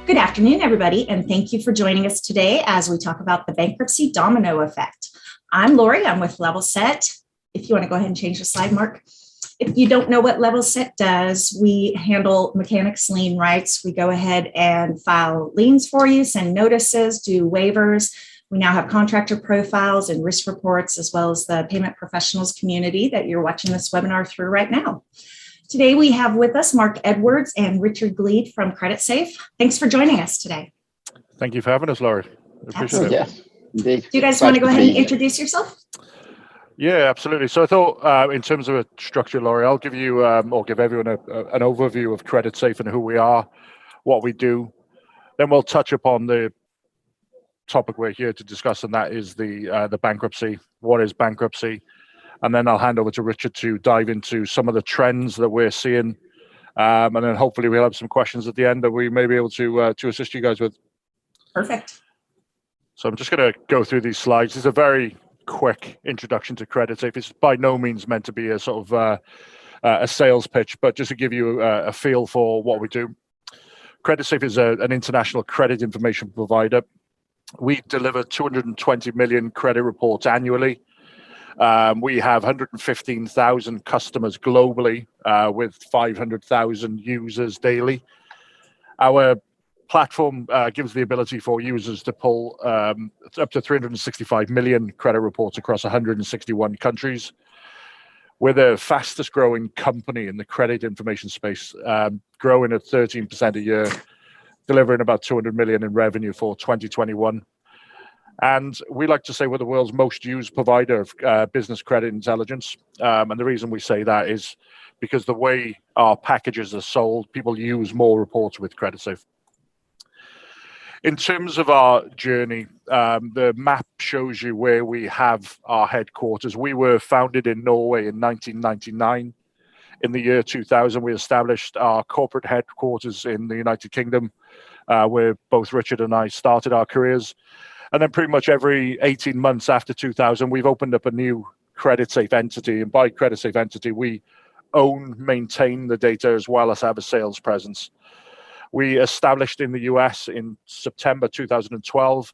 Good afternoon, everybody, and thank you for joining us today as we talk about the bankruptcy domino effect. I'm Lori. I'm with Level Set. If you want to go ahead and change the slide, Mark. If you don't know what Level Set does, we handle mechanics lien rights. We go ahead and file liens for you, send notices, do waivers. We now have contractor profiles and risk reports, as well as the payment professionals community that you're watching this webinar through right now. Today, we have with us Mark Edwards and Richard Gleed from Creditsafe. Thanks for joining us today. Thank you for having us, Laurie. Appreciate it. Yes, indeed. Do you guys want to go ahead and introduce yourself? Yeah, absolutely. So I thought in terms of a structure, Laurie, I'll give you or give everyone an overview of Creditsafe and who we are, what we do. Then we'll touch upon the topic we're here to discuss, and that is the bankruptcy. What is bankruptcy? And then I'll hand over to Richard to dive into some of the trends that we're seeing. And then hopefully we'll have some questions at the end that we may be able to assist you guys with. Perfect. So I'm just going to go through these slides. It's a very quick introduction to Creditsafe. It's by no means meant to be a sort of a sales pitch, but just to give you a feel for what we do. Creditsafe is an international credit information provider. We deliver 220 million credit reports annually. We have 115,000 customers globally with 500,000 users daily. Our platform gives the ability for users to pull up to 365 million credit reports across 161 countries. We're the fastest growing company in the credit information space, growing at 13% a year, delivering about 200 million in revenue for 2021. And we like to say we're the world's most used provider of business credit intelligence. And the reason we say that is because the way our packages are sold, people use more reports with Creditsafe. In terms of our journey, the map shows you where we have our headquarters. We were founded in Norway in 1999. In the year 2000, we established our corporate headquarters in the United Kingdom, where both Richard and I started our careers. And then pretty much every 18 months after 2000, we've opened up a new Creditsafe entity. And by Creditsafe entity, we own, maintain the data as well as have a sales presence. We established in the US in September 2012.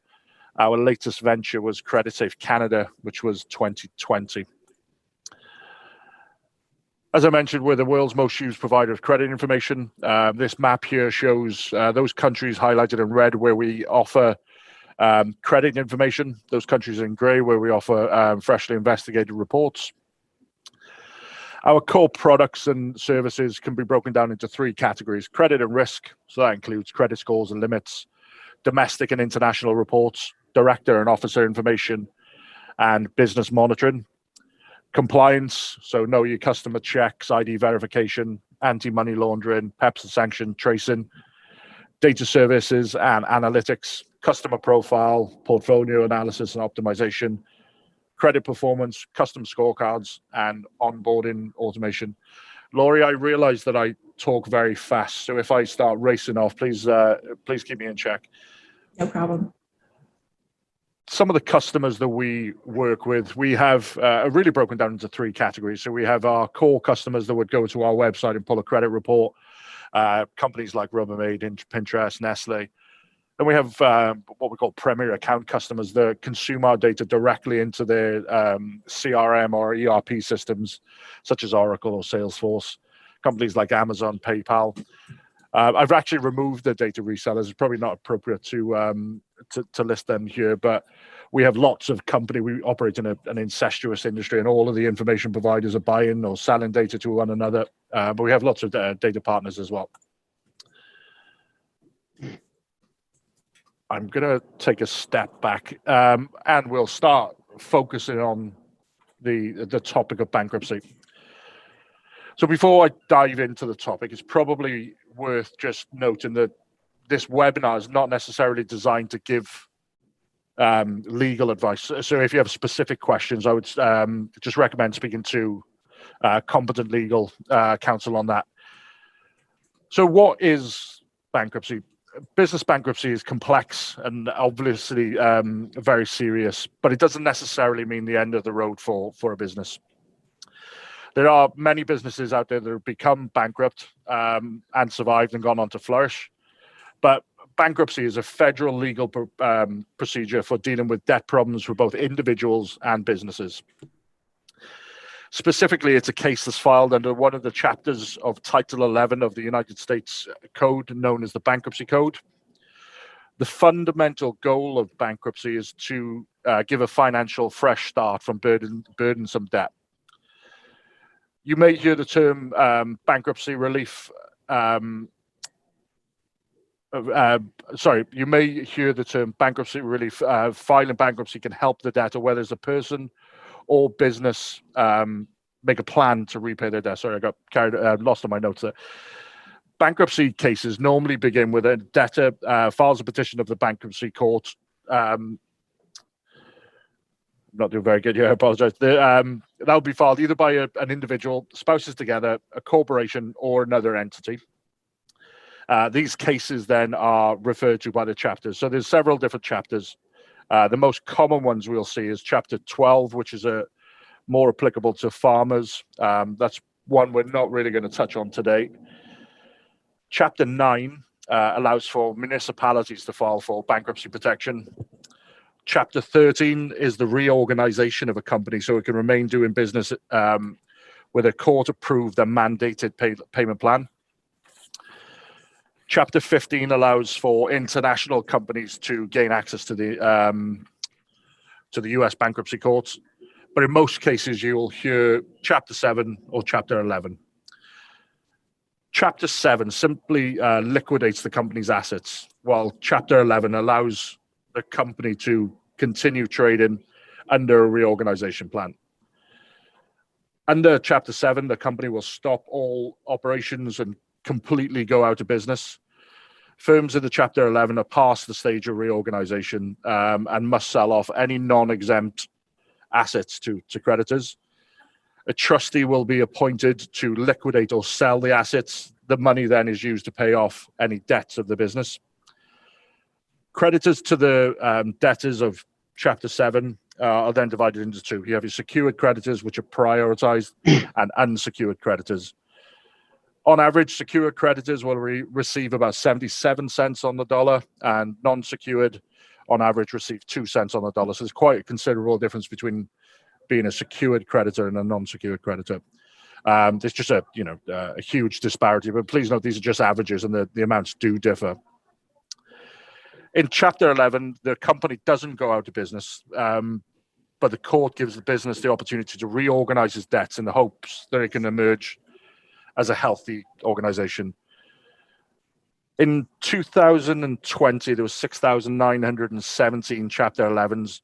Our latest venture was Creditsafe Canada, which was 2020. As I mentioned, we're the world's most used provider of credit information. This map here shows those countries highlighted in red where we offer credit information, those countries in gray where we offer freshly investigated reports. Our core products and services can be broken down into three categories: credit and risk, so that includes credit scores and limits; domestic and international reports; director and officer information; and business monitoring; compliance, so know your customer checks, ID verification, anti-money laundering, PEPs and sanction tracing; data services and analytics; customer profile, portfolio analysis and optimization; credit performance, custom scorecards, and onboarding automation. Laurie, I realize that I talk very fast, so if I start racing off, please keep me in check. No problem. Some of the customers that we work with, we have really broken down into three categories. So we have our core customers that would go to our website and pull a credit report, companies like Rubbermaid, Pinterest, Nestle. Then we have what we call premier account customers that consume our data directly into their CRM or ERP systems, such as Oracle or Salesforce, companies like Amazon, PayPal. I've actually removed the data resellers. It's probably not appropriate to list them here, but we have lots of company. We operate in an incestuous industry, and all of the information providers are buying or selling data to one another. But we have lots of data partners as well. I'm going to take a step back, and we'll start focusing on the topic of bankruptcy. So before I dive into the topic, it's probably worth just noting that this webinar is not necessarily designed to give legal advice. So if you have specific questions, I would just recommend speaking to competent legal counsel on that. So what is bankruptcy? Business bankruptcy is complex and obviously very serious, but it doesn't necessarily mean the end of the road for a business. There are many businesses out there that have become bankrupt and survived and gone on to flourish. But bankruptcy is a federal legal procedure for dealing with debt problems for both individuals and businesses. Specifically, it's a case that's filed under one of the chapters of Title 11 of the United States Code, known as the Bankruptcy Code. The fundamental goal of bankruptcy is to give a financial fresh start from burdensome debt. You may hear the term bankruptcy relief. You may hear the term bankruptcy relief. Filing bankruptcy can help the debtor, whether it's a person or business, make a plan to repay their debt. Sorry, I got lost on my notes there. Bankruptcy cases normally begin with a debtor files a petition of the bankruptcy court. I'm not doing very good here, I apologize. That will be filed either by an individual, spouses together, a corporation, or another entity. These cases then are referred to by the chapters. So there's several different chapters. The most common ones we'll see is Chapter 12, which is more applicable to farmers. That's one we're not really going to touch on today. Chapter 9 allows for municipalities to file for bankruptcy protection. Chapter 13 is the reorganization of a company so it can remain doing business with a court-approved and mandated payment plan. Chapter 15 allows for international companies to gain access to the US bankruptcy courts. But in most cases, you'll hear Chapter 7 or Chapter 11. Chapter 7 simply liquidates the company's assets, while Chapter 11 allows the company to continue trading under a reorganization plan. Under Chapter 7, the company will stop all operations and completely go out of business. Firms in the Chapter 11 are past the stage of reorganization and must sell off any non-exempt assets to creditors. A trustee will be appointed to liquidate or sell the assets. The money then is used to pay off any debts of the business. Creditors to the debtors of Chapter 7 are then divided into two. You have your secured creditors, which are prioritized, and unsecured creditors. On average, secured creditors will receive about 77 cents on the dollar, and non-secured, on average, receive 2 cents on the dollar. So there's quite a considerable difference between being a secured creditor and a non-secured creditor. There's just a huge disparity, but please note these are just averages, and the amounts do differ. In Chapter 11, the company doesn't go out of business, but the court gives the business the opportunity to reorganize its debts in the hopes that it can emerge as a healthy organization. In 2020, there was 6,917 Chapter 11s,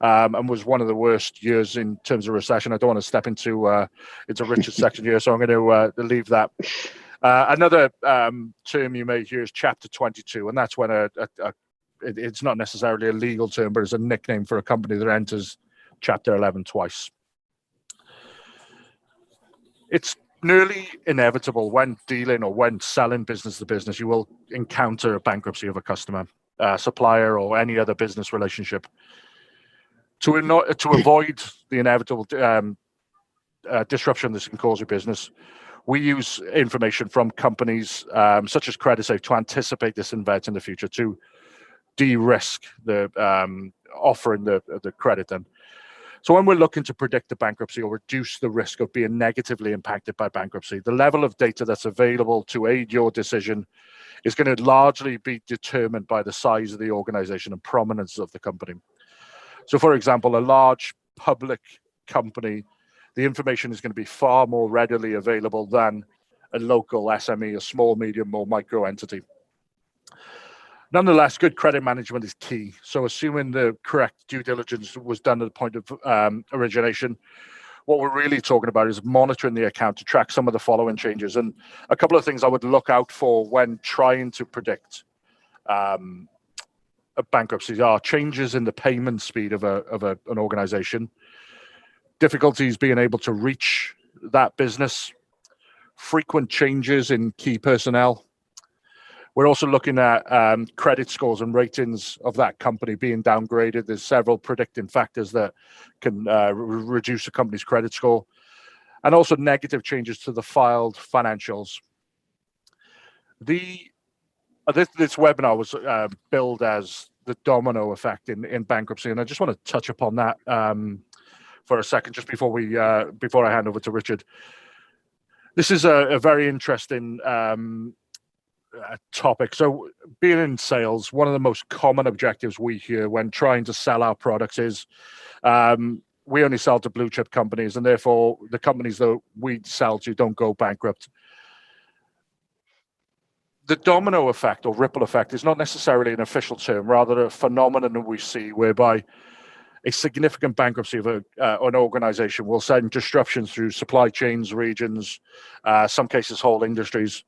and was one of the worst years in terms of recession. I don't want to step into Richard's section here, so I'm going to leave that. Another term you may hear is Chapter 22, and that's when it's not necessarily a legal term, but it's a nickname for a company that enters Chapter 11 twice. It's nearly inevitable when dealing or when selling business to business, you will encounter a bankruptcy of a customer, supplier, or any other business relationship. To avoid the inevitable disruption this can cause your business, we use information from companies such as Creditsafe to anticipate this event in the future, to de-risk the offering the credit. Then, so when we're looking to predict the bankruptcy or reduce the risk of being negatively impacted by bankruptcy, the level of data that's available to aid your decision is going to largely be determined by the size of the organization and prominence of the company. So, for example, a large public company, the information is going to be far more readily available than a local SME, a small, medium, or micro entity. Nonetheless, good credit management is key. So assuming the correct due diligence was done at the point of origination, what we're really talking about is monitoring the account to track some of the following changes. And a couple of things I would look out for when trying to predict bankruptcies are changes in the payment speed of an organization, difficulties being able to reach that business, frequent changes in key personnel. We're also looking at credit scores and ratings of that company being downgraded. There's several predicting factors that can reduce a company's credit score, and also negative changes to the filed financials. The This webinar was billed as the domino effect in bankruptcy, and I just want to touch upon that for a second, just before I hand over to Richard. This is a very interesting topic. So, being in sales, one of the most common objectives we hear when trying to sell our products is we only sell to blue chip companies, and therefore the companies that we sell to don't go bankrupt. The domino effect or ripple effect is not necessarily an official term, rather a phenomenon that we see whereby a significant bankruptcy of an organization will send disruptions through supply chains, regions, some cases whole industries.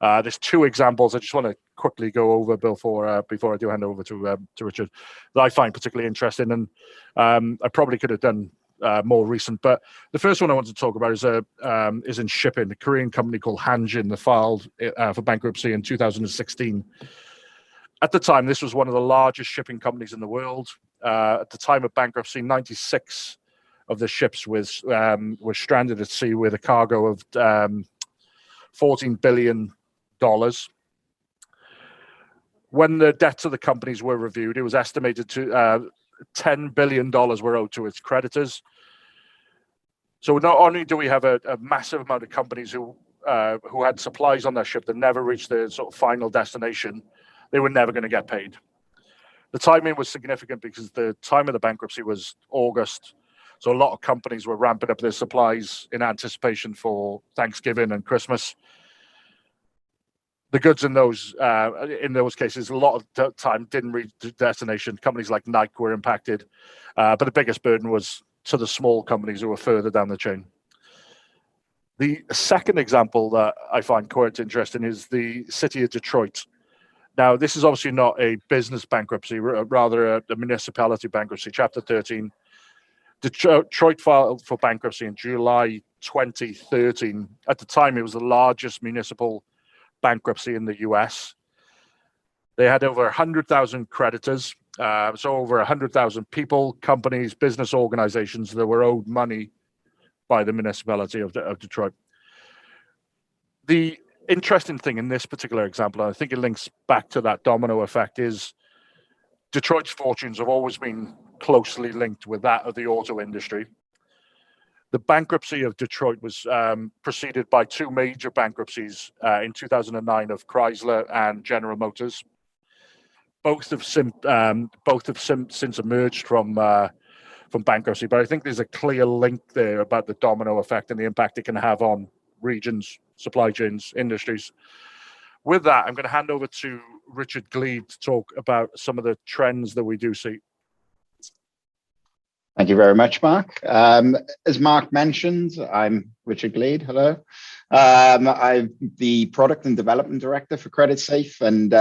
There's two examples I just want to quickly go over before I do hand over to Richard, that I find particularly interesting, and I probably could have done more recent. But the first one I want to talk about is in shipping. A Korean company called Hanjin that filed for bankruptcy in 2016. At the time, this was one of the largest shipping companies in the world. At the time of bankruptcy, 96 of the ships were stranded at sea with a cargo of $14 billion. When the debts of the companies were reviewed, it was estimated to $10 billion were owed to its creditors. So not only do we have a massive amount of companies who had supplies on their ship that never reached their sort of final destination, they were never going to get paid. The timing was significant because the time of the bankruptcy was August. So a lot of companies were ramping up their supplies in anticipation for Thanksgiving and Christmas. The goods in those cases, a lot of the time didn't reach the destination. Companies like Nike were impacted, but the biggest burden was to the small companies who were further down the chain. The second example that I find quite interesting is the city of Detroit. Now, this is obviously not a business bankruptcy, rather a municipality bankruptcy, Chapter 13. Detroit filed for bankruptcy in July 2013. At the time, it was the largest municipal bankruptcy in the US. They had over 100,000 creditors, so over 100,000 people, companies, business organizations that were owed money by the municipality of Detroit. The interesting thing in this particular example, and I think it links back to that domino effect, is Detroit's fortunes have always been closely linked with that of the auto industry. The bankruptcy of Detroit was preceded by two major bankruptcies in 2009 of Chrysler and General Motors. Both have since emerged from bankruptcy, but I think there's a clear link there about the domino effect and the impact it can have on regions, supply chains, industries. With that, I'm going to hand over to Richard Gleed to talk about some of the trends that we do see. Thank you very much, Mark. As Mark mentioned, I'm Richard Glead. Hello. I'm the Product and Development Director for Creditsafe. And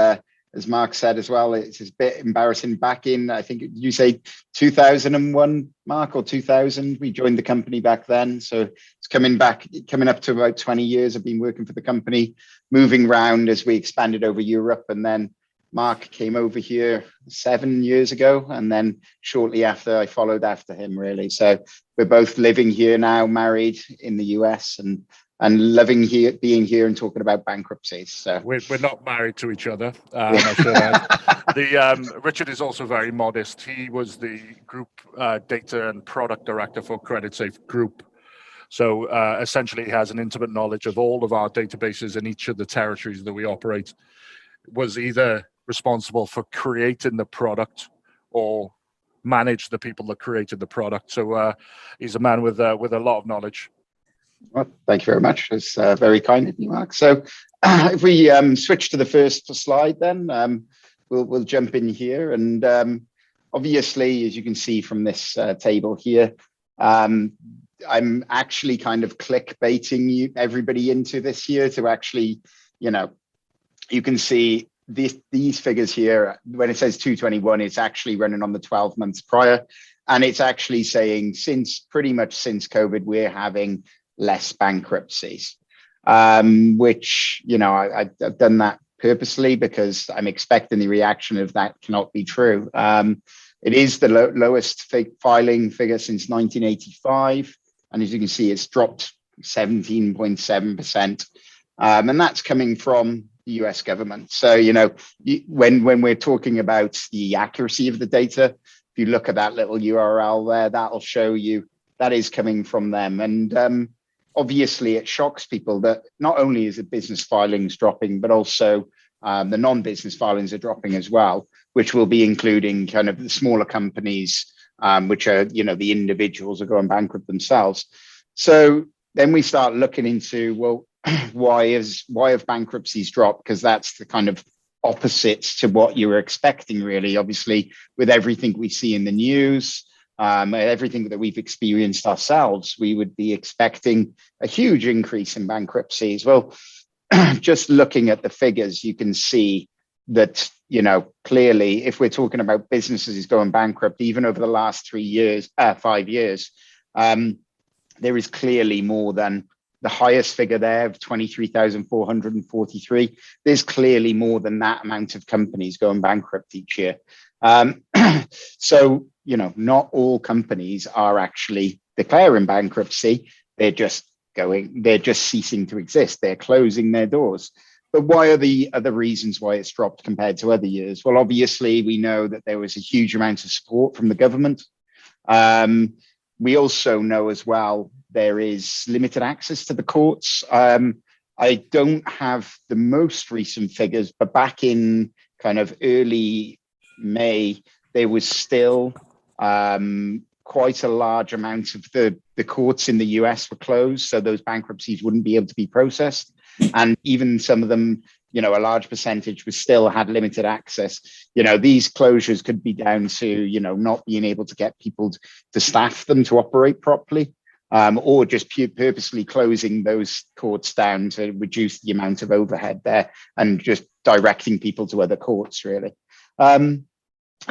as Mark said as well, it's a bit embarrassing. Back in, I think you say 2001, Mark, or 2000, we joined the company back then. So it's coming up to about 20 years. I've been working for the company, moving around as we expanded over Europe, and then Mark came over here 7 years ago, and then shortly after I followed after him, really. So we're both living here now, married in the US, and loving here, being here and talking about bankruptcies. So we're not married to each other. I should add. Richard is also very modest. He was the group data and product director for Creditsafe Group. So essentially he has an intimate knowledge of all of our databases in each of the territories that we operate. Was either responsible for creating the product or manage the people that created the product. So he's a man with a lot of knowledge. Well, thank you very much. It's very kind of you, Mark. So if we switch to the first slide, then we'll jump in here. And obviously, as you can see from this table here, I'm actually kind of clickbaiting everybody into this here to actually, you can see these figures here. When it says 221, it's actually running on the 12 months prior. And it's actually saying pretty much since COVID, we're having less bankruptcies, which, I've done that purposely because I'm expecting the reaction of that cannot be true. It is the lowest filing figure since 1985. And as you can see, it's dropped 17.7%. And that's coming from, the US government. So, when we're talking about the accuracy of the data, if you look at that little URL there, that'll show you that is coming from them. And obviously it shocks people that not only is the business filings dropping, but also the non-business filings are dropping as well, which will be including kind of the smaller companies, which are, the individuals are going bankrupt themselves. So then we start looking into, well, why have bankruptcies dropped? Because that's the kind of opposites to what you were expecting, really. Obviously, with everything we see in the news, everything that we've experienced ourselves, we would be expecting a huge increase in bankruptcies. Well, just looking at the figures, you can see that, clearly, if we're talking about businesses going bankrupt, even over the last 5 years, there is clearly more than the highest figure there of 23,443. There's clearly more than that amount of companies going bankrupt each year. So, not all companies are actually declaring bankruptcy. They're just ceasing to exist. They're closing their doors. But why are the other reasons why it's dropped compared to other years? Well, obviously, we know that there was a huge amount of support from the government. We also know as well, there is limited access to the courts. I don't have the most recent figures, but back in kind of early May, there was still quite a large amount of the courts in the US were closed, so those bankruptcies wouldn't be able to be processed. And even some of them, a large percentage still had limited access. These closures could be down to, not being able to get people to staff them to operate properly, or just purposely closing those courts down to reduce the amount of overhead there and just directing people to other courts, really.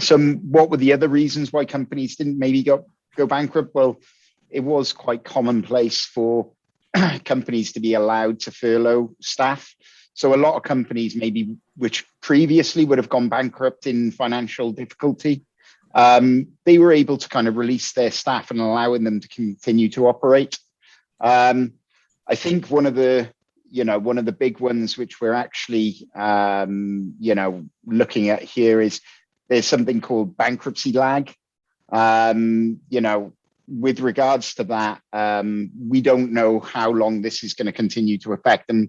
So what were the other reasons why companies didn't maybe go bankrupt? Well, it was quite commonplace for companies to be allowed to furlough staff. So a lot of companies maybe which previously would have gone bankrupt in financial difficulty, they were able to kind of release their staff and allowing them to continue to operate. I think one of the big ones which we're actually, looking at here is there's something called Bankruptcy Lag. With regards to that, we don't know how long this is going to continue to affect. And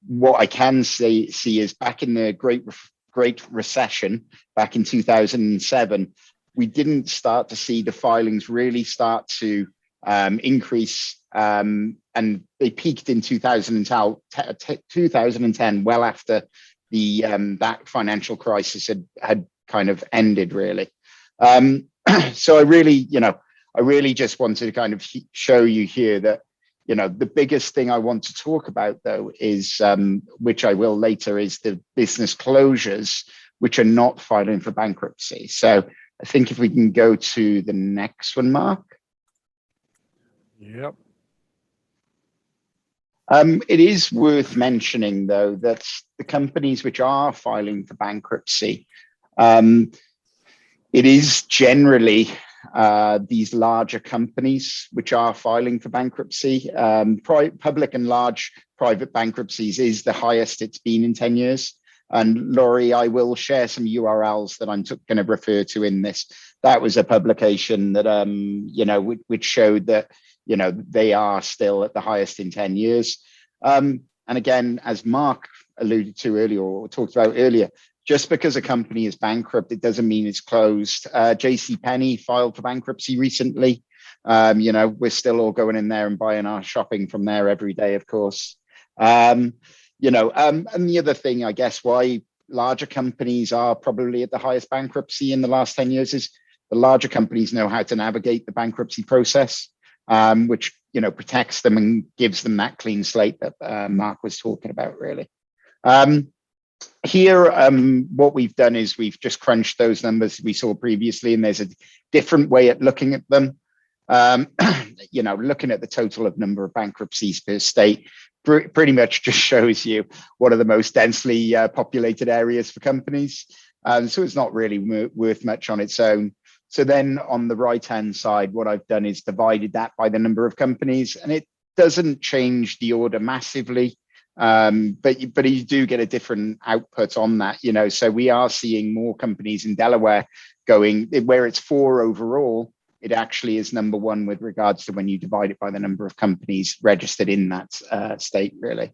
what I can see is back in the Great Recession, back in 2007, we didn't start to see the filings really start to increase. And they peaked in 2010, well after the that financial crisis had kind of ended, really. So I really just wanted to kind of show you here that, the biggest thing I want to talk about, though, is, which I will later, is the business closures, which are not filing for bankruptcy. So I think if we can go to the next one, Mark. Yep. It is worth mentioning, though, that the companies which are filing for bankruptcy, it is generally these larger companies which are filing for bankruptcy. Public and large private bankruptcies is the highest it's been in 10 years. And Laurie, I will share some URLs that I'm going to refer to in this. That was a publication that, which showed that, they are still at the highest in 10 years. And again, as Mark alluded to earlier, or talked about earlier, just because a company is bankrupt, it doesn't mean it's closed. JCPenney filed for bankruptcy recently. We're still all going in there and buying our shopping from there every day, of course. And the other thing, I guess, why larger companies are probably at the highest bankruptcy in the last 10 years is the larger companies know how to navigate the bankruptcy process, which, protects them and gives them that clean slate that Mark was talking about, really. Here, what we've done is we've just crunched those numbers we saw previously, and there's a different way at looking at them. Looking at the total of number of bankruptcies per state pretty much just shows you what are the most densely populated areas for companies. So it's not really worth much on its own. So then on the right-hand side, what I've done is divided that by the number of companies, and it doesn't change the order massively. But you do get a different output on that, you know. So we are seeing more companies in Delaware going where it's 4 overall. It actually is number 1 with regards to when you divide it by the number of companies registered in that state, really.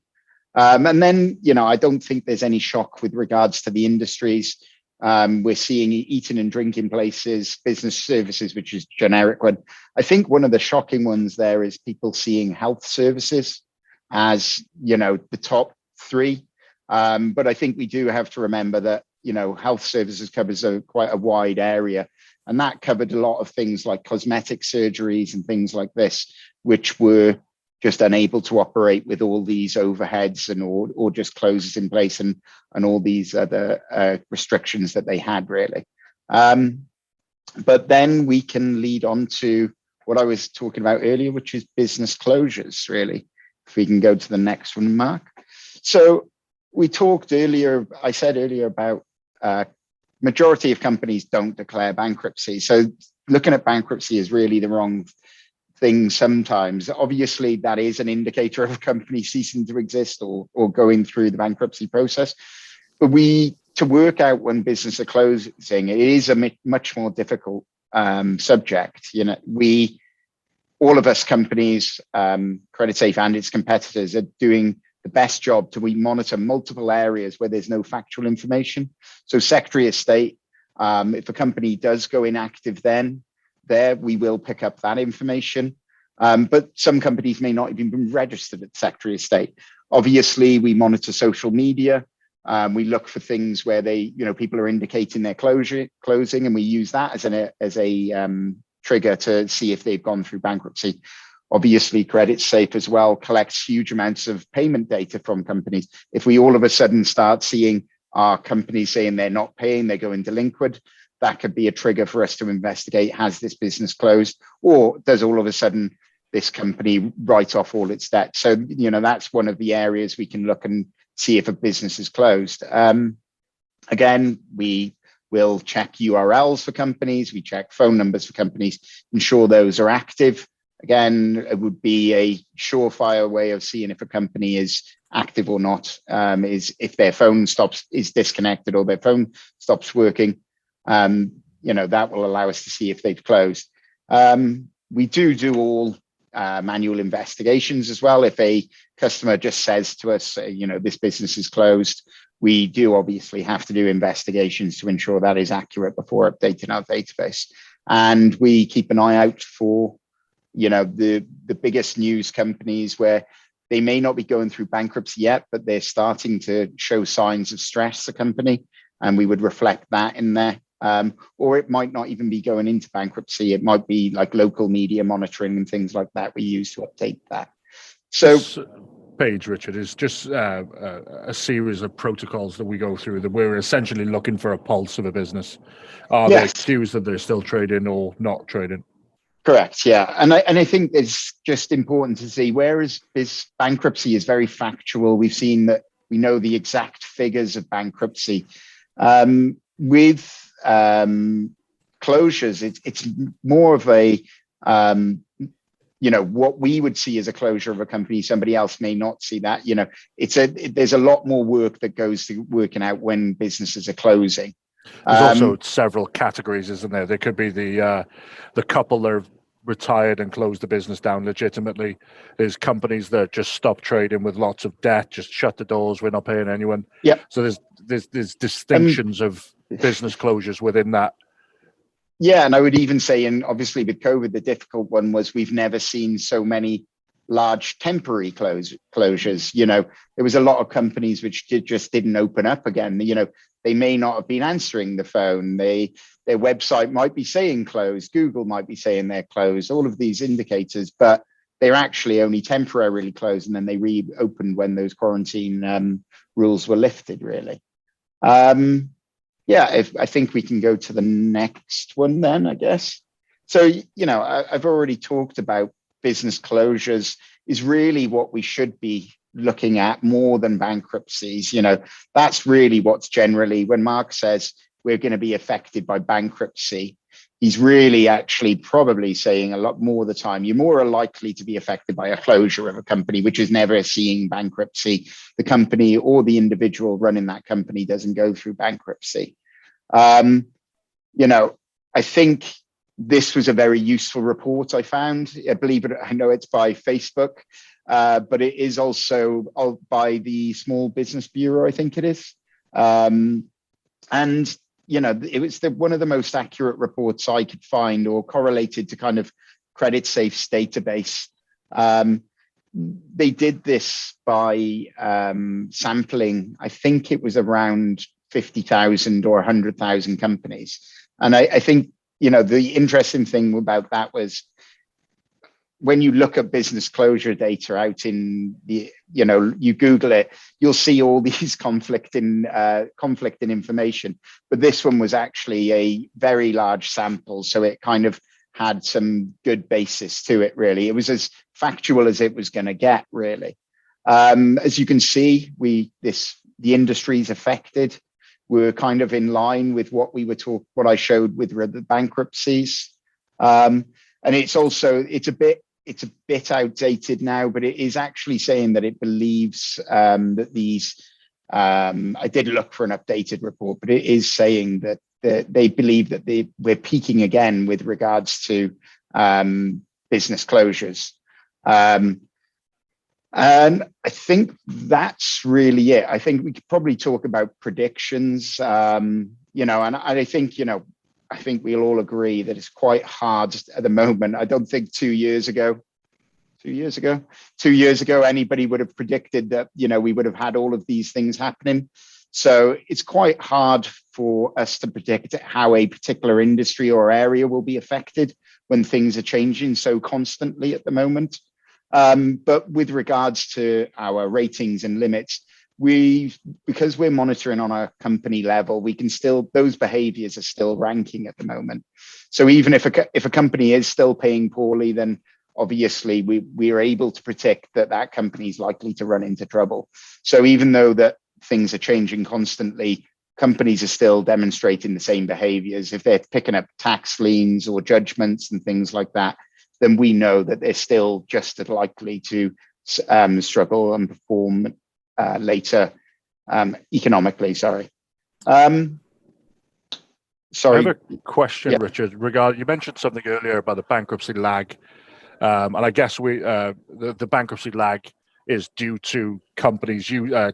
And then, you know, I don't think there's any shock with regards to the industries. We're seeing eating and drinking places, business services, which is generic one. I think one of the shocking ones there is people seeing health services as, you know, the top 3. But I think we do have to remember that, you know, health services covers quite a wide area. And that covered a lot of things like cosmetic surgeries and things like this, which were just unable to operate with all these overheads and or just closes in place and all these other restrictions that they had, really. But then we can lead on to what I was talking about earlier, which is business closures, really. If we can go to the next one, Mark. So we talked earlier, I said earlier about majority of companies don't declare bankruptcy. So looking at bankruptcy is really the wrong thing sometimes. Obviously, that is an indicator of a company ceasing to exist or going through the bankruptcy process. But to work out when business are closing, it is a much more difficult subject. You know, all of us companies, Creditsafe and its competitors, are doing the best job to monitor multiple areas where there's no factual information. So Secretary of State, if a company does go inactive, then we will pick up that information. But some companies may not even be registered at Secretary of State. Obviously, we monitor social media. We look for things where people are indicating their closing, and we use that as a trigger to see if they've gone through bankruptcy. Obviously, Creditsafe as well collects huge amounts of payment data from companies. If we all of a sudden start seeing our companies saying they're not paying, they're going delinquent, that could be a trigger for us to investigate, has this business closed, or does all of a sudden this company write off all its debt? So, you know, that's one of the areas we can look and see if a business is closed. Again, we will check URLs for companies, we check phone numbers for companies, ensure those are active. Again, it would be a surefire way of seeing if a company is active or not, is if their phone is disconnected or their phone stops working. You know, that will allow us to see if they've closed. We do all manual investigations as well. If a customer just says to us, you know, this business is closed, we do obviously have to do investigations to ensure that is accurate before updating our database. And we keep an eye out for, you know, the biggest news companies where they may not be going through bankruptcy yet, but they're starting to show signs of stress, the company, and we would reflect that in there. Or it might not even be going into bankruptcy. It might be like local media monitoring and things like that we use to update that. So this page, Richard, is just a series of protocols that we go through that we're essentially looking for a pulse of a business. Are they accused that they're still trading or not trading? Correct. Yeah. And I think it's just important to see, whereas this bankruptcy is very factual. We've seen that we know the exact figures of bankruptcy. With closures, it's more of a, you know, what we would see as a closure of a company, somebody else may not see that. You know, there's a lot more work that goes to working out when businesses are closing. There's also several categories, isn't there? There could be the couple that have retired and closed the business down legitimately. There's companies that just stop trading with lots of debt, just shut the doors, we're not paying anyone. Yeah. So there's distinctions of business closures within that. Yeah, and I would even say, and obviously with COVID, the difficult one was we've never seen so many large temporary closures. You know, there was a lot of companies which just didn't open up again. You know, they may not have been answering the phone. Their website might be saying closed. Google might be saying they're closed. All of these indicators, but they're actually only temporarily closed, and then they reopened when those quarantine rules were lifted, really. Yeah, I think we can go to the next one then, I guess. So, you know, I've already talked about business closures is really what we should be looking at more than bankruptcies. You know, that's really what's generally, when Mark says we're going to be affected by bankruptcy, he's really actually probably saying a lot more of the time, you're more likely to be affected by a closure of a company, which is never seeing bankruptcy. The company or the individual running that company doesn't go through bankruptcy. I think this was a very useful report I found. I believe it, I know it's by Facebook, but it is also by the Small Business Bureau, I think it is. It was one of the most accurate reports I could find, or correlated to kind of Creditsafe's database. They did this by sampling, I think it was around 50,000 or 100,000 companies. And I think, the interesting thing about that was when you look at business closure data out in the, you Google it, you'll see all these conflicting information. But this one was actually a very large sample, so it kind of had some good basis to it, really. It was as factual as it was going to get, really. As you can see, the industry is affected. We're kind of in line with what I showed with the bankruptcies. And it's a bit outdated now, but it is actually saying that it believes that these, I did look for an updated report, but it is saying that they believe that we're peaking again with regards to business closures. And I think that's really it. I think we could probably talk about predictions, and I think we'll all agree that it's quite hard at the moment. I don't think 2 years ago, anybody would have predicted that, we would have had all of these things happening. So it's quite hard for us to predict how a particular industry or area will be affected when things are changing so constantly at the moment. But with regards to our ratings and limits, because we're monitoring on a company level, those behaviors are still ranking at the moment. So even if a company is still paying poorly, then obviously we are able to predict that company is likely to run into trouble. So even though that things are changing constantly, companies are still demonstrating the same behaviors. If they're picking up tax liens or judgments and things like that, then we know that they're still just as likely to struggle and perform later economically. Sorry. I have a question, yeah. Richard, you mentioned something earlier about the bankruptcy lag. And I guess the bankruptcy lag is due to companies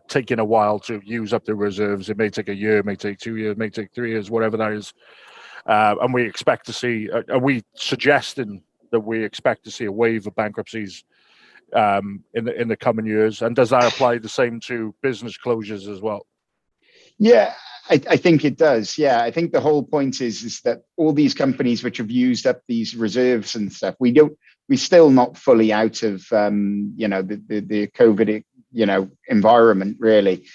taking a while to use up their reserves. It may take a year, it may take 2 years, it may take 3 years, whatever that is. And we expect to see, are we suggesting that we expect to see a wave of bankruptcies in the coming years? And does that apply the same to business closures as well? Yeah, I think it does. Yeah, I think the whole point is that all these companies which have used up these reserves and stuff, we're still not fully out of the COVID environment, really.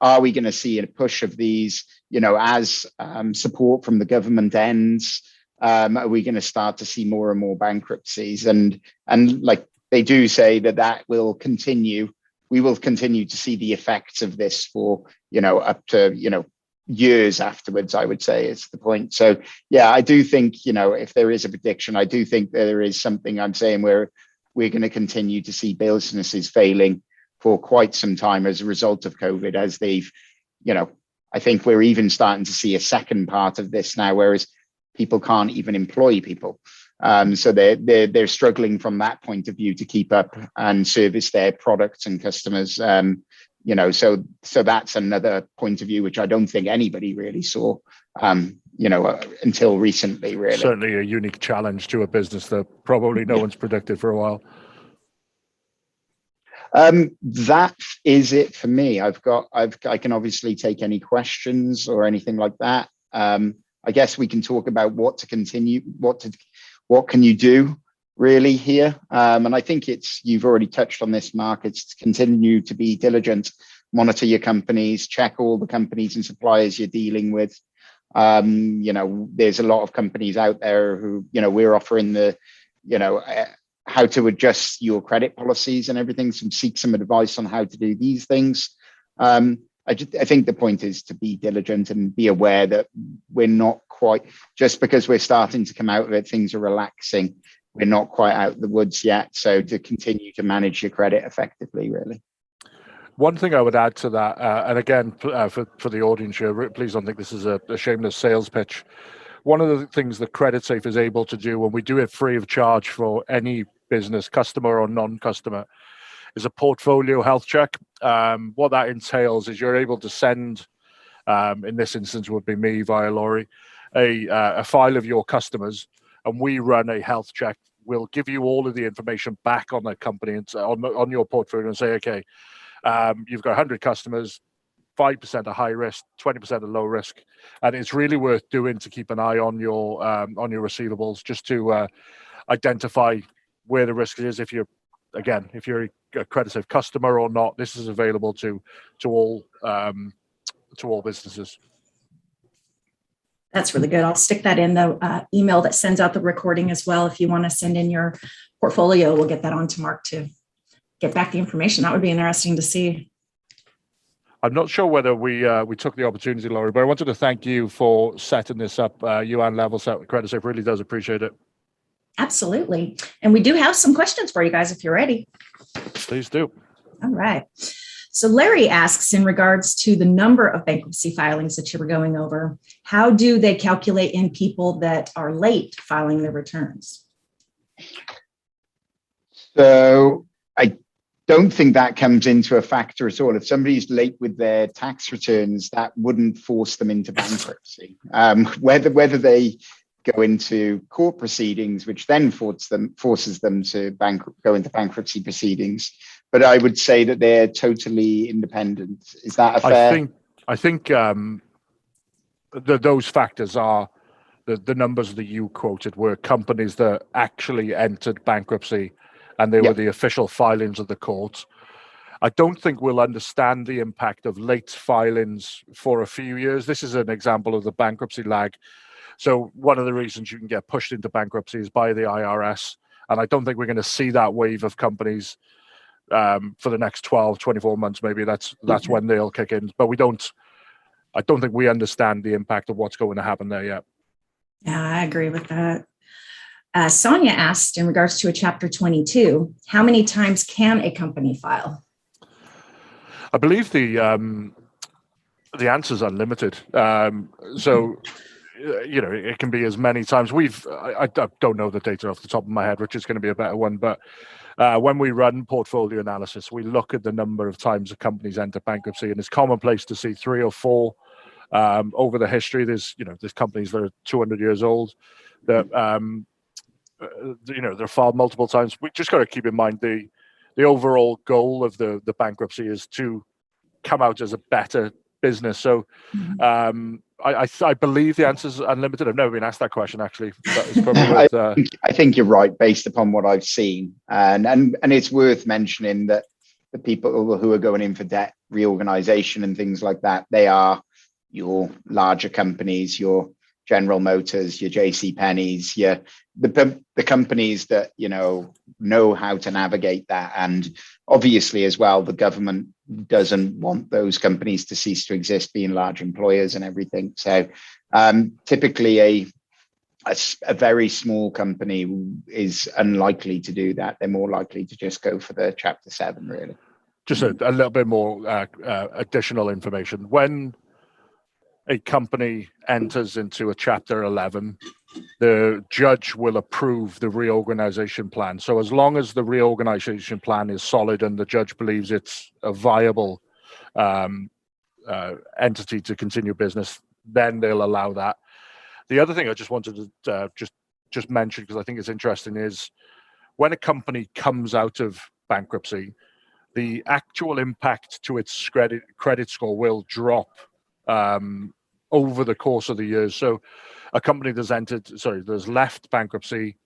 Are we going to see a push of these as support from the government ends? Are we going to start to see more and more bankruptcies? And like they do say that will continue. We will continue to see the effects of this for, up to, years afterwards, I would say is the point. So, yeah, I do think, if there is a prediction, I do think there is something I'm saying where we're going to continue to see businesses failing for quite some time as a result of COVID, as they've, I think we're even starting to see a second part of this now, whereas people can't even employ people. So they're struggling from that point of view to keep up and service their products and customers. So that's another point of view which I don't think anybody really saw, until recently. Really, certainly a unique challenge to a business that probably no one's predicted for a while. That is it for me. I can obviously take any questions or anything like that. I guess we can talk about what can you do really here? And I think you've already touched on this, Mark. It's to continue to be diligent, monitor your companies, check all the companies and suppliers you're dealing with. There's a lot of companies out there who, we're offering how to adjust your credit policies and everything. Seek some advice on how to do these things. I I think the point is to be diligent and be aware that we're not quite, just because we're starting to come out of it, things are relaxing. We're not quite out of the woods yet. So to continue to manage your credit effectively, really. One thing I would add to that, and again, for the audience here, please don't think this is a shameless sales pitch. One of the things that Creditsafe is able to do, when we do it free of charge for any business, customer or non-customer, is a portfolio health check. What that entails is you're able to send, in this instance would be me via Laurie, a file of your customers, and we run a health check. We'll give you all of the information back on the company and on your portfolio and say, okay, you've got 100 customers, 5% are high risk, 20% are low risk, and it's really worth doing to keep an eye on your receivables, just to identify where the risk is. If you're a Creditsafe customer or not, this is available to all businesses. That's really good. I'll stick that in the email that sends out the recording as well. If you want to send in your portfolio, we'll get that on to Mark to get back the information. That would be interesting to see. I'm not sure whether we took the opportunity, Laurie, but I wanted to thank you for setting this up. You and Level Set with Creditsafe, really does appreciate it. Absolutely. And we do have some questions for you guys if you're ready. Please do. All right. So Larry asks, in regards to the number of bankruptcy filings that you were going over, how do they calculate in people that are late filing their returns? So I don't think that comes into a factor at all. If somebody's late with their tax returns, that wouldn't force them into bankruptcy. Whether they go into court proceedings, which then forces them to go into bankruptcy proceedings. But I would say that they're totally independent. Is that a fair? I think those factors are the numbers that you quoted were companies that actually entered bankruptcy, and they were the official filings of the court. I don't think we'll understand the impact of late filings for a few years. This is an example of the bankruptcy lag. So one of the reasons you can get pushed into bankruptcy is by the IRS. And I don't think we're going to see that wave of companies for the next 12, 24 months. Maybe that's when they'll kick in. But I don't think we understand the impact of what's going to happen there yet. Yeah, I agree with that. Sonia asked, in regards to a Chapter 22, how many times can a company file? I believe the answer is unlimited. It can be as many times. I don't know the data off the top of my head, which is going to be a better one. But when we run portfolio analysis, we look at the number of times a company's enter bankruptcy, and it's commonplace to see 3 or 4 over the history. There's companies that are 200 years old that they're filed multiple times. We just got to keep in mind the overall goal of the bankruptcy is to come out as a better business. So I believe the answer is unlimited. I've never been asked that question, actually. But it's probably I think you're right based upon what I've seen. And it's worth mentioning that the people who are going in for debt reorganization and things like that, they are your larger companies, your General Motors, your JC Penney's, the companies that know how to navigate that. And obviously as well, the government doesn't want those companies to cease to exist, being large employers and everything. So typically a very small company is unlikely to do that. They're more likely to just go for the Chapter 7, really. Just a little bit more additional information. When a company enters into a Chapter 11, the judge will approve the reorganization plan. So as long as the reorganization plan is solid and the judge believes it's a viable entity to continue business, then they'll allow that. The other thing I just wanted to just mention, because I think it's interesting, is when a company comes out of bankruptcy, the actual impact to its credit score will drop over the course of the years. So a company that's left bankruptcy,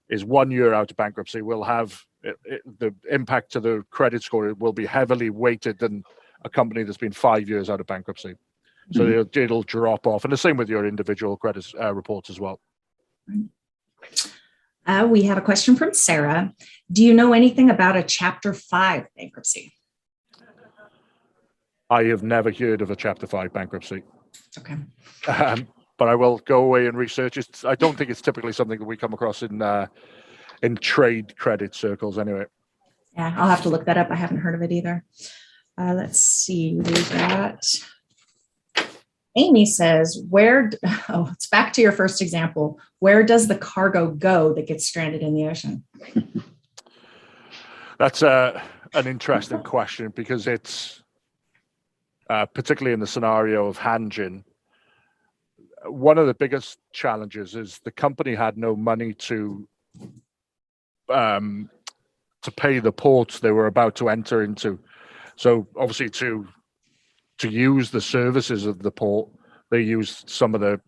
is 1 year out of bankruptcy, will have the impact to the credit score will be heavily weighted than a company that's been 5 years out of bankruptcy. So it'll drop off. And the same with your individual credit reports as well. We have a question from Sarah. Do you know anything about a Chapter 5 bankruptcy? I have never heard of a Chapter 5 bankruptcy. Okay. But I will go away and research it. I don't think it's typically something that we come across in trade credit circles anyway. Yeah, I'll have to look that up. I haven't heard of it either. Let's see, who's that? Amy says, it's back to your first example. Where does the cargo go that gets stranded in the ocean? That's an interesting question, because it's particularly in the scenario of Hanjin, one of the biggest challenges is the company had no money to pay the ports they were about to enter into. So obviously to use the services of the port, they used some of the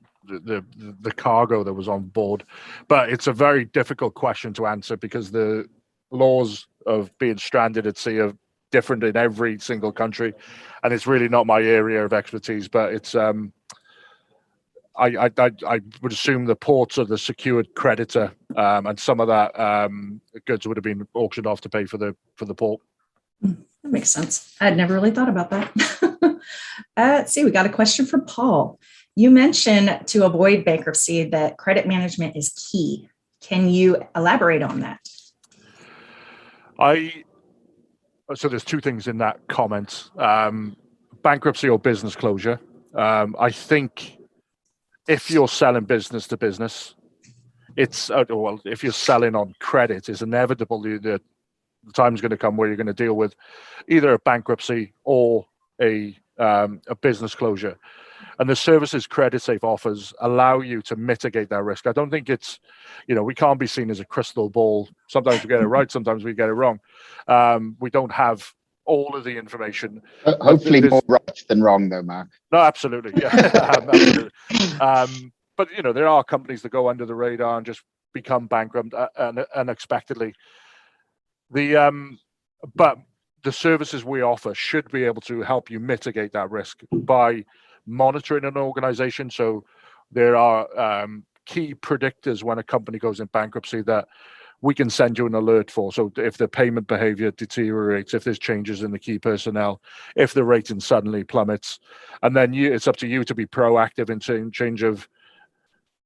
cargo that was on board. But it's a very difficult question to answer, because the laws of being stranded at sea are different in every single country, and it's really not my area of expertise. But it's I would assume the ports are the secured creditor, and some of that goods would have been auctioned off to pay for the port. That makes sense. I'd never really thought about that. Let's see, we got a question from Paul. You mentioned to avoid bankruptcy that credit management is key. Can you elaborate on that? So there's two things in that comment. Bankruptcy or business closure. I think if you're selling business to business, if you're selling on credit, it's inevitable that the time's going to come where you're going to deal with either a bankruptcy or a business closure. And the services Creditsafe offers allow you to mitigate that risk. I don't think it's, we can't be seen as a crystal ball. Sometimes we get it right, sometimes we get it wrong. We don't have all of the information. Hopefully more right than wrong, though, Mark. No, absolutely. Yeah, absolutely. But, there are companies that go under the radar and just become bankrupt unexpectedly. But the services we offer should be able to help you mitigate that risk by monitoring an organization. So there are key predictors when a company goes in bankruptcy that we can send you an alert for. So if the payment behavior deteriorates, if there's changes in the key personnel, if the rating suddenly plummets, and then it's up to you to be proactive in change of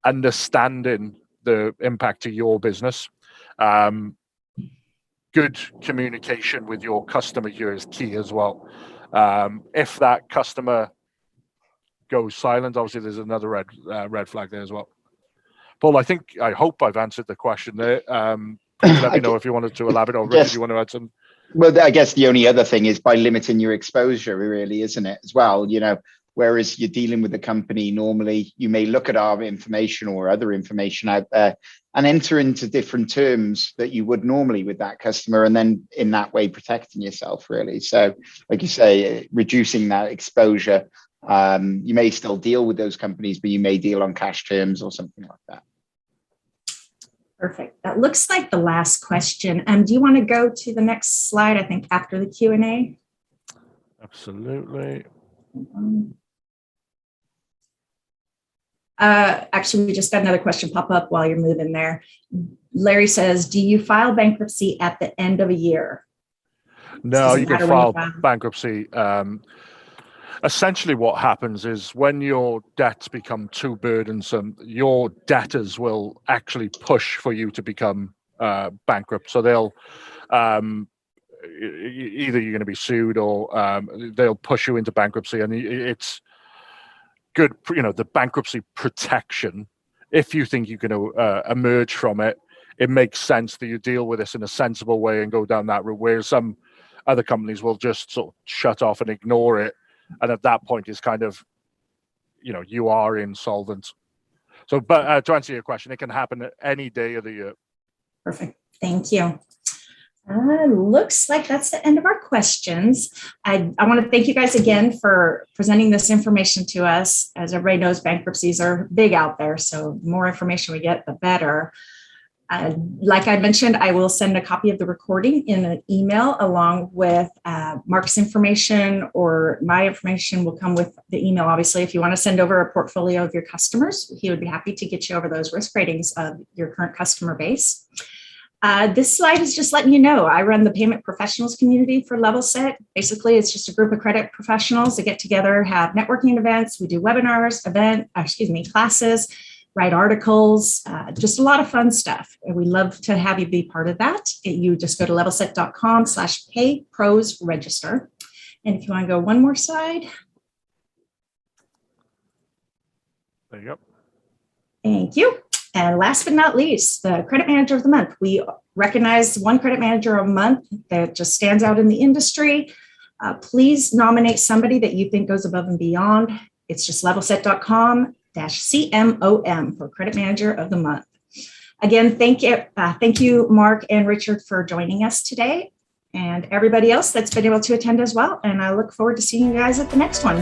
understanding the impact to your business. Good communication with your customer here is key as well. If that customer goes silent, obviously there's another red flag there as well. Paul, I hope I've answered the question there. Please let me know if you wanted to elaborate, or Richard, you want to add some? Well, I guess the only other thing is by limiting your exposure, really, isn't it, as well? Whereas you're dealing with a company, normally you may look at our information or other information out there and enter into different terms that you would normally with that customer, and then in that way protecting yourself, really. So like you say, reducing that exposure. You may still deal with those companies, but you may deal on cash terms or something like that. Perfect. That looks like the last question. Do you want to go to the next slide, I think, after the Q&A? Absolutely. Actually, we just got another question pop up while you're moving there. Larry says, do you file bankruptcy at the end of a year? No, you can file bankruptcy. Essentially what happens is when your debts become too burdensome, your debtors will actually push for you to become bankrupt. So they'll either you're going to be sued or they'll push you into bankruptcy. And it's good, the bankruptcy protection. If you think you're going to emerge from it, it makes sense that you deal with this in a sensible way and go down that route, where some other companies will just sort of shut off and ignore it. And at that point, it's kind of, you are insolvent. So, but to answer your question, it can happen any day of the year. Perfect. Thank you. Looks like that's the end of our questions. I want to thank you guys again for presenting this information to us. As everybody knows, bankruptcies are big out there, so the more information we get, the better. Like I mentioned, I will send a copy of the recording in an email along with Mark's information, or my information will come with the email. Obviously, if you want to send over a portfolio of your customers, he would be happy to get you over those risk ratings of your current customer base. This slide is just letting you know I run the payment professionals community for Level Set. Basically, it's just a group of credit professionals that get together, have networking events. We do webinars, classes, write articles, just a lot of fun stuff. And we love to have you be part of that. You just go to levelset.com/payprosregister. And if you want to go one more slide. There you go. Thank you. And last but not least, the credit manager of the month. We recognize one credit manager a month that just stands out in the industry. Please nominate somebody that you think goes above and beyond. It's just levelset.com/CMOM for credit manager of the month. Again, thank you, Mark and Richard, for joining us today, and everybody else that's been able to attend as well. And I look forward to seeing you guys at the next one.